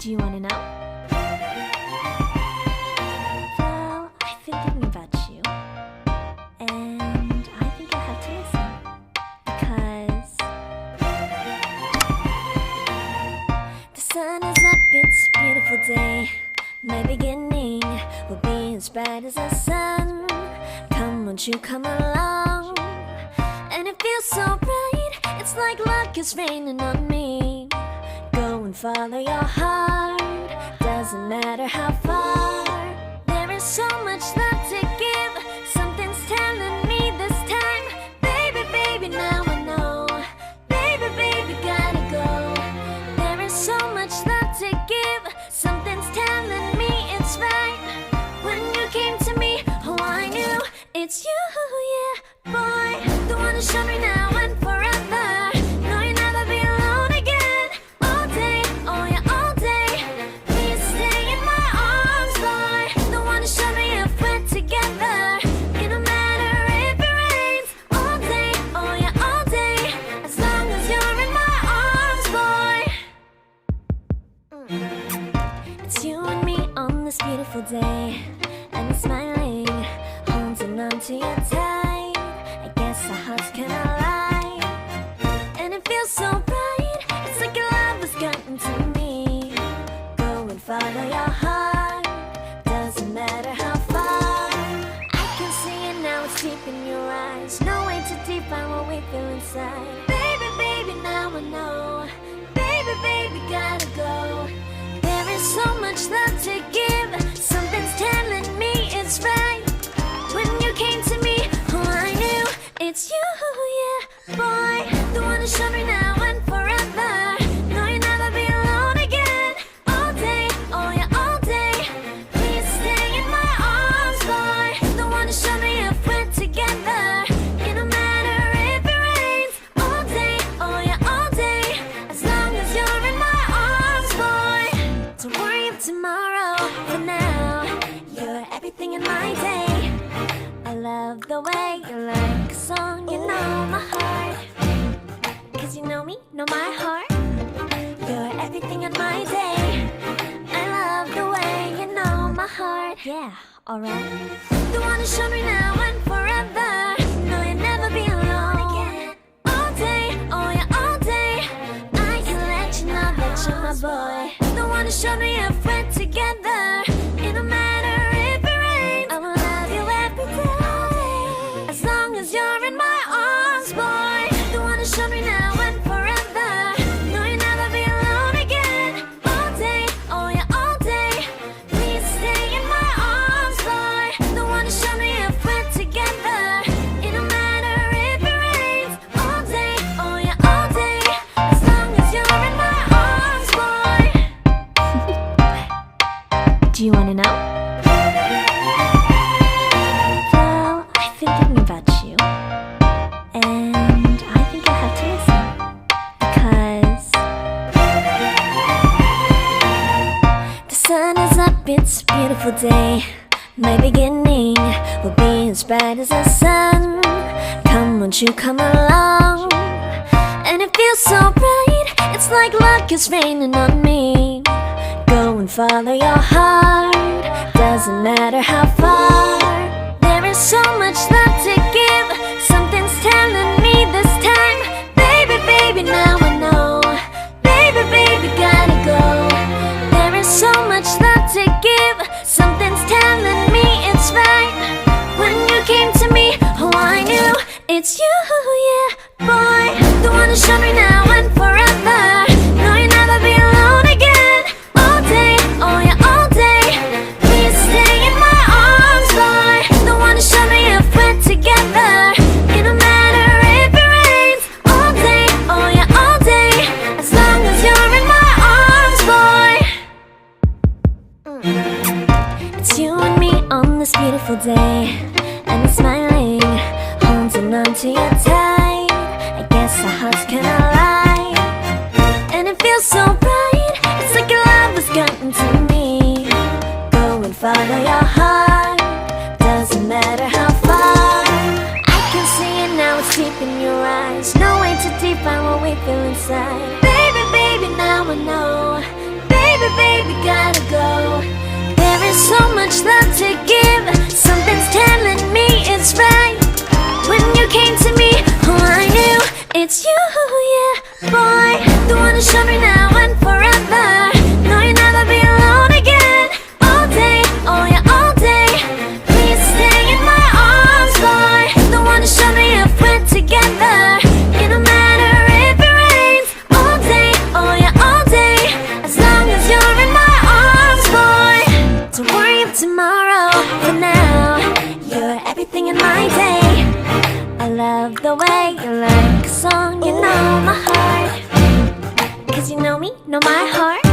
Do you wanna know? Well, I've been thinking about you, and I think I have to listen, because the sun is up, it's a beautiful day. My beginning will be as bright as the sun. Come, won't you come along? And it feels so bright, it's like luck is raining on me. Go and follow your heart, doesn't matter how far. There is so much love to give, something's telling me this time. Baby, baby, now I know. Baby, baby, gotta go. There is so much love to give, something's telling me it's right. When you came to me, oh I knew it's you, yeah, boy. The one who showed me now and forever. No, you'll never be alone again. All day, oh yeah, all day. Please stay in my arms, boy. The one who showed me if we're together. It don't matter if it rains. All day, oh yeah, all day. As long as you're in my arms, boy. It's you and me on this beautiful day, and it's smiling, holding on to you tight. I guess our hearts cannot lie, and it feels so bright. It's like your love has gotten to me. Go and follow your heart, doesn't matter how far. I can see it now, it's deep in your eyes. No way to define what we feel inside. Baby, baby, now I know. Baby, baby, gotta go. There is so much love to give, something's telling me it's right. When you came to me, oh I knew it's you, yeah, boy. The one who showed me now and forever. No, you'll never be alone again. All day, oh yeah, all day. Please stay in my arms, boy. The one who showed me if we're together. It don't matter if it rains. All day, oh yeah, all day. As long as you're in my arms, boy. Don't worry of tomorrow, for now you're everything in my day. I love the way you like a song, you know my heart. Cause you know me, know my heart. You're everything in my day. I love the way you know my heart. Yeah, alright. The one who showed me now and forever. No, you'll never be alone again. All day, oh yeah, all day. I can let you know that you're my boy. The one who showed me if we're together. It don't matter if it rains. I will love you every day. As long as you're in my arms, boy. The one who showed me now and forever. No, you'll never be alone again. All day, oh yeah, all day. Please stay in my arms, boy. The one who showed me if we're together. It don't matter if it rains. All day, oh yeah, all day. As long as you're in my arms, boy. Do you wanna know? Well, I've been thinking about you, and I think I have to listen, because the sun is up, it's a beautiful day. My beginning will be as bright as the sun. Come, won't you come along? And it feels so bright, it's like luck is raining on me. Go and follow your heart, doesn't matter how far. There is so much love to give, something's telling me this time. Baby, baby, now I know. Baby, baby, gotta go. There is so much love to give, something's telling me it's right. When you came to me, oh I knew it's you, yeah, boy. The one who showed me now and forever. No, you'll never be alone again. All day, oh yeah, all day. Please stay in my arms, boy. The one who showed me if we're together. It don't matter if it rains. All day, oh yeah, all day. As long as you're in my arms, boy. It's you and me on this beautiful day, and it's smiling, holding on to you tight. I guess our hearts cannot lie, and it feels so bright. It's like your love has gotten to me. Go and follow your heart, doesn't matter how far. I can see it now, it's deep in your eyes. No way to define what we feel inside. Baby, baby, now I know. Baby, baby, gotta go. There is so much love to give. Something's telling me it's right. When you came to me, oh, I knew it's you, yeah, boy. The one to show me now and forever. No, you'll never be alone again. All day, oh yeah, all day. Please stay in my arms, boy. The one to show me if we're together. It don't matter if it rains. All day, oh yeah, all day. As long as you're in my arms, boy. Don't worry of tomorrow. For now, you're everything in my day. I love the way